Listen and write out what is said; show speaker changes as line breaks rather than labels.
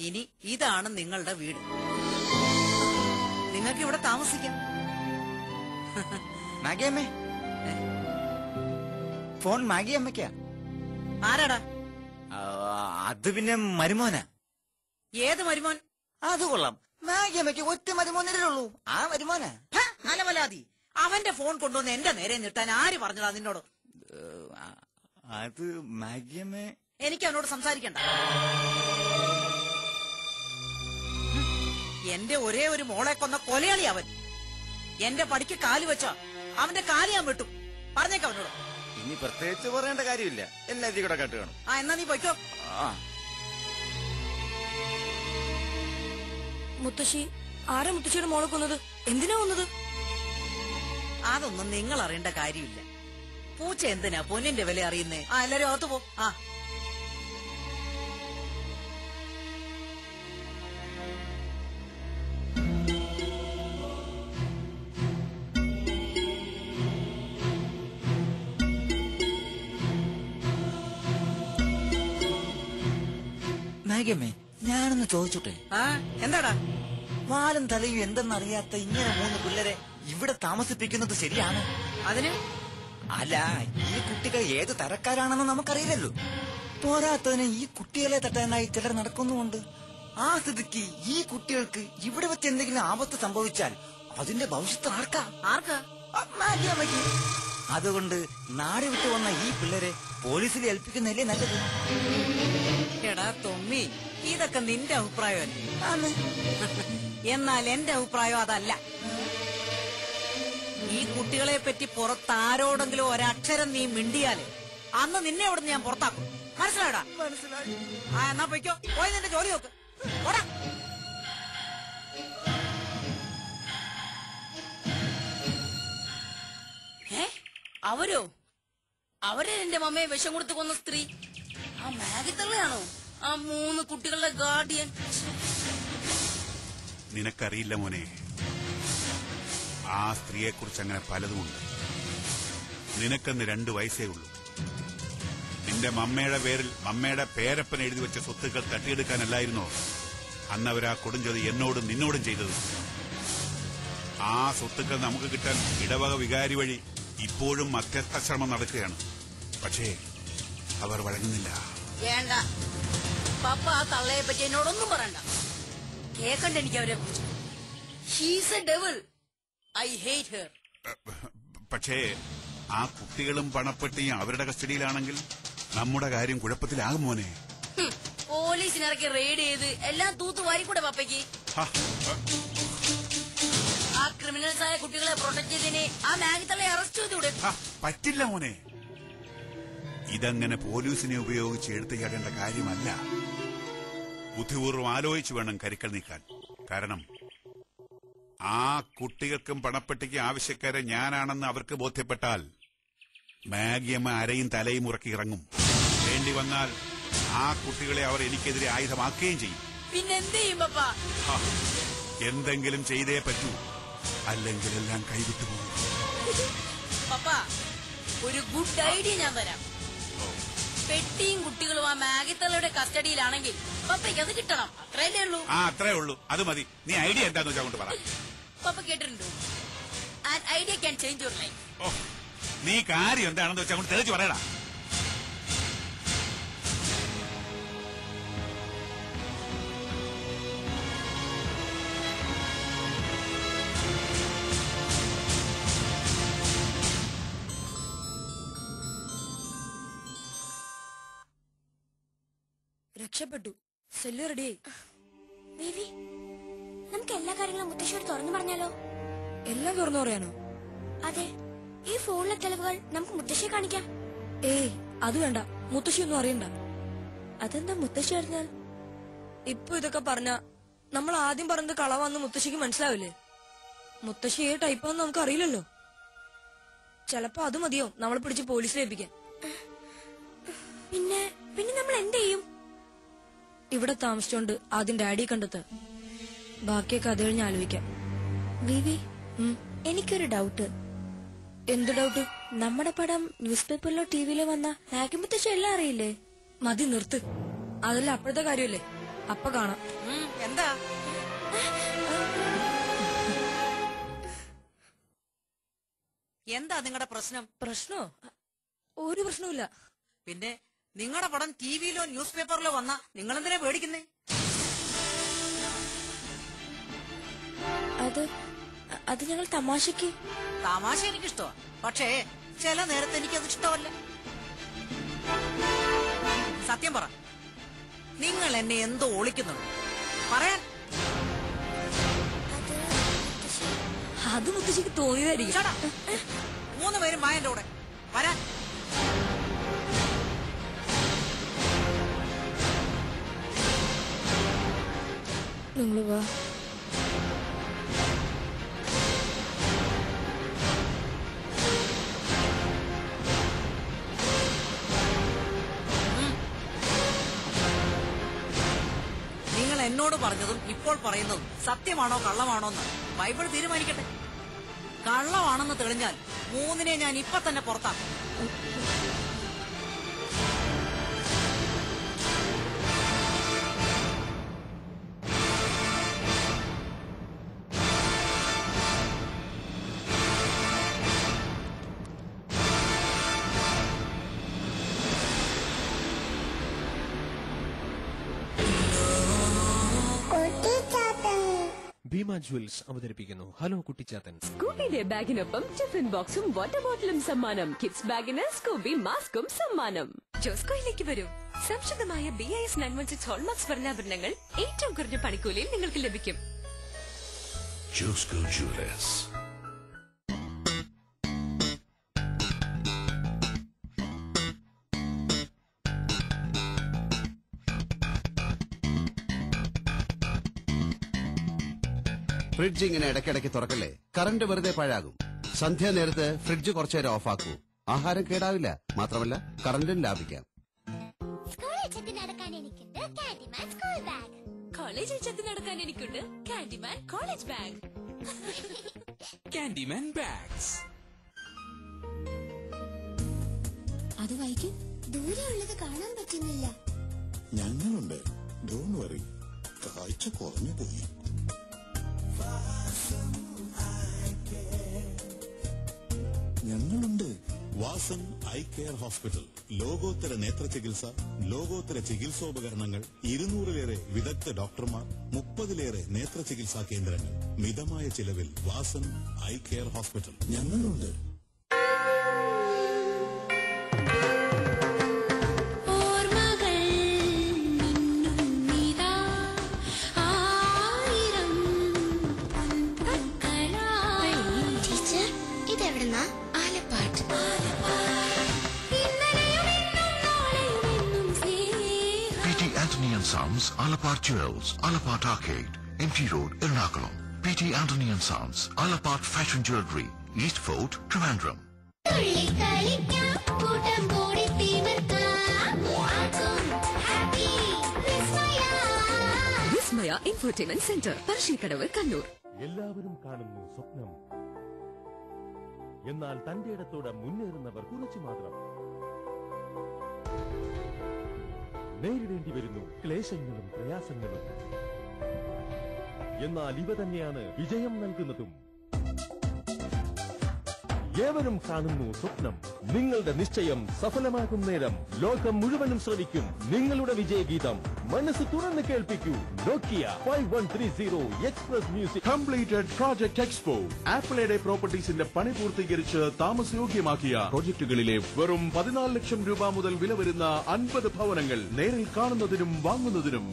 ഇനി ഇതാണ് നിങ്ങളുടെ വീട്. നിങ്ങൾക്ക് ഇവിടെ താമസിക്കാം.
മാഗിയമ്മേ, ഫോൺ മാഗിയമ്മയ്ക്കാ.
ആരാടാ?
അത് പിന്നെ മരുമോനാ.
ഏത് മരുമോൻ?
അത് കൊള്ളാം. മാഗിയമ്മയ്ക്ക് ഒറ്റ മരുമോനല്ലേ ഉള്ളൂ, ആ മരുമോനാ.
അലവലാതി, അവന്റെ ഫോൺ കൊണ്ടുവന്ന് എന്റെ നേരെ നിർത്താൻ ആര് പറഞ്ഞതാ നിന്നോട്?
അത് മാഗിയമ്മേ,
എനിക്ക് അവനോട് സംസാരിക്കണ്ട. എന്റെ ഒരേ ഒരു മോളെ കൊന്ന കൊലയാളി അവൻ. എന്റെ പടിക്ക് കാല് വെച്ച അവന്റെ കാല് ഞാൻ വിട്ടു. പറഞ്ഞേക്ക അവനോട്.
ഇനി പ്രത്യേകിച്ച് പറയേണ്ട കാര്യമില്ല, എല്ലാവരും കൂടെ കേട്ട് കാണും.
എന്നാ നീ പൊയ്ക്കോ.
മുത്തശ്ശി, ആരാ മുത്തശ്ശിയുടെ മോളെ കൊന്നത്? എന്തിനാ കൊന്നത്?
അതൊന്നും നിങ്ങൾ അറിയേണ്ട കാര്യമില്ല. പൂച്ച എന്തിനാ പൊന്നിന്റെ വില അറിയുന്നേ? എല്ലാരും അകത്ത് പോ.
മാഗിയമ്മേ, ഞാനൊന്ന് ചോദിച്ചോട്ടെ?
എന്താടാ?
വാലും തലയും എന്തെന്നറിയാത്ത ഇങ്ങനെ 3 പിള്ളേരെ ഇവിടെ താമസിപ്പിക്കുന്നത് ശരിയാണ്?
അതിന്
അല്ല, ഈ കുട്ടികൾ ഏത് തരക്കാരാണെന്ന് നമുക്കറിയില്ലല്ലോ. പോരാത്തതിന് ഈ കുട്ടികളെ തട്ടാനായി ചിലർ നടക്കുന്നുമുണ്ട്. ആ സ്ഥിതിക്ക് ഈ കുട്ടികൾക്ക് ഇവിടെ വെച്ച് എന്തെങ്കിലും ആപത്ത് സംഭവിച്ചാൽ അതിന്റെ ഭവിഷ്യത്ത് ആർക്കാ? മാഗിയമ്മയ്ക്ക്. അതുകൊണ്ട് നാട് വിട്ടു വന്ന ഈ പിള്ളേരെ പോലീസിൽ ഏൽപ്പിക്കുന്നതല്ലേ നല്ലത്.
എടാ തൊമ്മി, ഇതൊക്കെ നിന്റെ അഭിപ്രായമല്ലേ? എന്നാൽ എന്റെ അഭിപ്രായം അതല്ല. ഈ കുട്ടികളെ പറ്റി പുറത്താരോടെങ്കിലും ഒരക്ഷരം നീ മിണ്ടിയാല് അന്ന് നിന്നെ അവിടെ ഞാൻ പുറത്താക്കും. മനസ്സിലായടാ?
മനസ്സിലായി.
എന്നാ പൊയ്ക്കോ, പോയി നിന്റെ ജോലി നോക്ക്.
അവരെ എന്റെ മമ്മയെ വിഷം കൊടുത്ത് കൊന്ന സ്ത്രീ ആ മാഗിത്തള്ളയാണോ? ആ 3 കുട്ടികളുടെ ഗാർഡിയൻ?
നിനക്കറിയില്ല മോനെ, ആ സ്ത്രീയെ കുറിച്ച് അങ്ങനെ പലതുമുണ്ട്. നിനക്കെന്ന് 2 വയസ്സേ ഉള്ളൂ. നിന്റെ മമ്മയുടെ പേരിൽ മമ്മയുടെ പേരപ്പൻ എഴുതി വെച്ച സ്വത്തുക്കൾ തട്ടിയെടുക്കാനല്ലായിരുന്നോ അന്നവരാ കൊടുംചതി എന്നോടും നിന്നോടും ചെയ്തത്? ആ സ്വത്തുക്കൾ നമുക്ക് കിട്ടാൻ ഇടവക വികാരി വഴി ഇപ്പോഴും മധ്യസ്ഥ ശ്രമം നടക്കുകയാണ്. പക്ഷേ അവർ വഴങ്ങുന്നില്ല.
വേണ്ട പപ്പ, ആ തള്ളയെ പറ്റി എന്നോടൊന്നും പറയണ്ട. കേക്കണ്ട എനിക്ക് അവരെ കുറിച്ച്. She's A devil. I hate her.
പക്ഷേ ആ കുട്ടികളും പണപ്പെട്ടിയും അവരുടെ കസ്റ്റഡിയിലാണെങ്കിൽ നമ്മുടെ കാര്യം കുഴപ്പത്തിലാകും മോനെ.
പോലീസിനിറക്കി റെയ്ഡ് ചെയ്ത് എല്ലാം തൂത്ത് വാരിക്കൂടെ പപ്പയ്ക്ക്? ആ ക്രിമിനൽസായ കുട്ടികളെ പ്രൊട്ടക്ട് ചെയ്തതിന് ആ മാഗിത്തള്ളയെ അറസ്റ്റ് ചെയ്തൂടെ?
പറ്റില്ല മോനെ, ഇതങ്ങനെ പോലീസിനെ ഉപയോഗിച്ച് എടുത്തു ചാടേണ്ട കാര്യമല്ല. ബുദ്ധിപൂർവ്വം ആലോചിച്ചു വേണം കരുക്കൾ നീക്കാൻ. കാരണം ആ കുട്ടികൾക്കും പണപ്പെട്ടിക്കും ആവശ്യക്കാരെ ഞാനാണെന്ന് അവർക്ക് ബോധ്യപ്പെട്ടാൽ മാഗിയമ്മ അരയും തലയും ഉറക്കി ഇറങ്ങും. വേണ്ടി വന്നാൽ ആ കുട്ടികളെ അവർ എനിക്കെതിരെ ആയുധമാക്കുകയും ചെയ്യും.
പിന്നെന്ത് ചെയ്യും പപ്പ?
എന്തെങ്കിലും ചെയ്തേ പറ്റൂ, അല്ലെങ്കിൽ എല്ലാം കൈവിട്ടു പോകും.
പപ്പ, ഒരു ഗുഡ് ഐഡിയ ഞാൻ തരാം. പെട്ടിയും കുട്ടികളും ആ മാഗിത്തള്ളയുടെ കസ്റ്റഡിയിലാണെങ്കിൽ പപ്പയ്ക്ക് അത് കിട്ടണം. അത്രയല്ലേ ഉള്ളൂ?
അത്രേ ഉള്ളൂ. അത് മതി. നീ ഐഡിയ എന്താന്ന് വെച്ചാൽ കൊണ്ട് പറ.
പപ്പ കേട്ടിട്ടുണ്ടോ? An idea can change your life.
നീ കാര്യം എന്താണെന്ന് വെച്ചാൽ കൊണ്ട് തെളിച്ച് പറയടാ.
രക്ഷപ്പെട്ടു. സെല്ല് റെഡിയായി.
ബേബി, നമുക്ക് എല്ലാ കാര്യങ്ങളും മുത്തശ്ശിയോട് തുറന്നു പറഞ്ഞാലോ?
എല്ലാം തുറന്നു പറയാനോ?
അതെ, ഈ ഫോണിലെ തെളിവുകൾ നമുക്ക് മുത്തശ്ശിയെ കാണിക്കാം.
ഏയ്, അത് വേണ്ട. മുത്തശ്ശിയൊന്നും അറിയണ്ട.
അതെന്താ മുത്തശ്ശി അറിഞ്ഞാൽ?
ഇപ്പൊ ഇതൊക്കെ പറഞ്ഞ നമ്മൾ ആദ്യം പറഞ്ഞത് കളവാന്ന് മുത്തശ്ശിക്ക് മനസ്സിലാവില്ലേ? മുത്തശ്ശി ഏ ടൈപ്പാന്ന് നമുക്ക് അറിയില്ലല്ലോ. ചിലപ്പോ അത് മതിയോ നമ്മളെ പിടിച്ച് പോലീസിലേൽപ്പിക്കാൻ.
പിന്നെ നമ്മൾ എന്ത് ചെയ്യും?
ഇവിടെ താമസിച്ചോണ്ട് ആദ്യം ഡാഡിയെ കണ്ടെത്ത, ബാക്കിയൊക്കെ അത് കഴിഞ്ഞ് ആലോചിക്കാം.
ബേബി, എനിക്കൊരു ഡൗട്ട്.
എന്ത് ഡൗട്ട്?
നമ്മുടെ പടം ന്യൂസ് പേപ്പറിലോ ടിവിയിലോ വന്ന മാഗി മുത്തശ്ശി എല്ലാം അറിയില്ലേ?
മതി, നിർത്ത്. അതല്ല അപ്പോഴത്തെ കാര്യമല്ലേ. അപ്പൊ കാണാം.
എന്താ എന്താ നിങ്ങളുടെ പ്രശ്നം?
പ്രശ്നോ? ഒരു പ്രശ്നവുമില്ല.
പിന്നെ നിങ്ങളുടെ പടം ടിവിയിലോ ന്യൂസ് പേപ്പറിലോ വന്നാ നിങ്ങളെന്തിനാ പേടിക്കുന്നേ?
അത് ഞങ്ങൾ തമാശക്ക്.
തമാശ എനിക്കിഷ്ടമാ, പക്ഷേ ചില നേരത്തെ എനിക്കത് ഇഷ്ടമല്ല. സത്യം പറ, നിങ്ങൾ എന്നെ എന്തോ ഒളിക്കുന്നുണ്ട് പറയാൻ.
അത് മുത്തശ്ശിക്ക് തോന്നിയതായിരിക്കും.
3 പേരും മായന്റെ കൂടെ വരാൻ.
നിങ്ങള് വാ.
നിങ്ങൾ എന്നോട് പറഞ്ഞതും ഇപ്പോൾ പറയുന്നതും സത്യമാണോ കള്ളമാണോ എന്ന് ബൈബിൾ തീരുമാനിക്കട്ടെ. കള്ളമാണെന്ന് തെളിഞ്ഞാൽ 3 ഞാൻ ഇപ്പൊ തന്നെ പുറത്താക്കും.
ഭീമ ജ്വൽസ് അവതരിപ്പിക്കുന്നു ഹലോ കുട്ടിച്ചാത്തൻ.
സ്കൂബിയുടെ ബാഗിനൊപ്പം ടിഫിൻ ബോക്സും വാട്ടർ ബോട്ടിലും സമ്മാനം. കിഡ്സ് ബാഗിന് സ്കൂബി മാസ്കും സമ്മാനം. ജോസ്കോയിലേക്ക് വരൂ. സംശുദ്ധമായ BIS 916 ഹോൾമാർക്ക് സ്വർണ്ണാഭരണങ്ങൾ ഏറ്റവും കുറഞ്ഞ പണിക്കൂലിയിൽ നിങ്ങൾക്ക് ലഭിക്കും.
Josco Jewelers.
ഫ്രിഡ്ജ് ഇങ്ങനെ ഇടയ്ക്കിടയ്ക്ക് തുറക്കല്ലേ, കറണ്ട് വെറുതെ പാഴാകും. സന്ധ്യാനേരത്ത് ഫ്രിഡ്ജ് കുറച്ചേരം ഓഫാക്കൂ. ആഹാരം കേടാവില്ല, മാത്രമല്ല കറണ്ടും ലാഭിക്കാം.
കോളേജിൽ ചെത്തി നടക്കാൻ എനിക്കുണ്ട് കാൻഡിമാൻ കോളേജ് ബാഗ്.
കാൻഡിമാൻ ബാഗ്സ്.
അത് വായിക്കും. ദൂരെയുള്ളത് കാണാൻ പറ്റുന്നില്ല.
ഞങ്ങളുണ്ട്, ഡോണ്ട് വറി. കാഴ്ച കുറഞ്ഞു പോയി. ഞങ്ങളുണ്ട്. Vasan eye care hospital. ലോകോത്തര നേത്ര ചികിത്സ, ലോകോത്തര ചികിത്സോപകരണങ്ങൾ, 200-ലേറെ വിദഗ്ധ ഡോക്ടർമാർ, 30-ലേറെ നേത്ര ചികിത്സാ കേന്ദ്രങ്ങൾ. മിതമായ ചിലവിൽ വാസൻ ഐ കെയർ ഹോസ്പിറ്റൽ. ഞങ്ങളുണ്ട്. Sons, Alapart Jewels, Alapart Arcade, MT Road, Ernakulam. PT Anthony & Sons, Alapart Fashion Jewelry, East Fort, Trivandrum.
വിസ്മയ ഇൻഫോർടൈൻമെന്റ് സെന്റർ, പറശ്ശിനിക്കടവ്, കണ്ണൂർ.
എല്ലാവരും കാണുന്നു സ്വപ്നം, എന്നാൽ തന്റെ ഇടത്തോടെ മുന്നേറുന്നവർ കുറച്ചു മാത്രം. നേരിടേണ്ടി വരുന്നു ക്ലേശങ്ങളും പ്രയാസങ്ങളും, എന്നാൽ ഇവ തന്നെയാണ് വിജയം നൽകുന്നതും. ഏവരും കാണുന്നു സ്വപ്നം. നിങ്ങളുടെ നിശ്ചയം സഫലമാകും നേരം ലോകം മുഴുവനും ശ്രവിക്കും നിങ്ങളുടെ വിജയഗീതം. മനസ്സ് തുറന്ന് കേൾപ്പിക്കൂ. Nokia 5130 express music completed project expo. ആപ്പിളയുടെ പ്രോപ്പർട്ടീസിന്റെ പണി പൂർത്തീകരിച്ച് താമസയോഗ്യമാക്കിയ പ്രോജക്ടുകളിലെ വെറും 14 ലക്ഷം രൂപ മുതൽ വില വരുന്ന 50 ഭവനങ്ങൾ നേരിൽ കാണുന്നതിനും വാങ്ങുന്നതിനും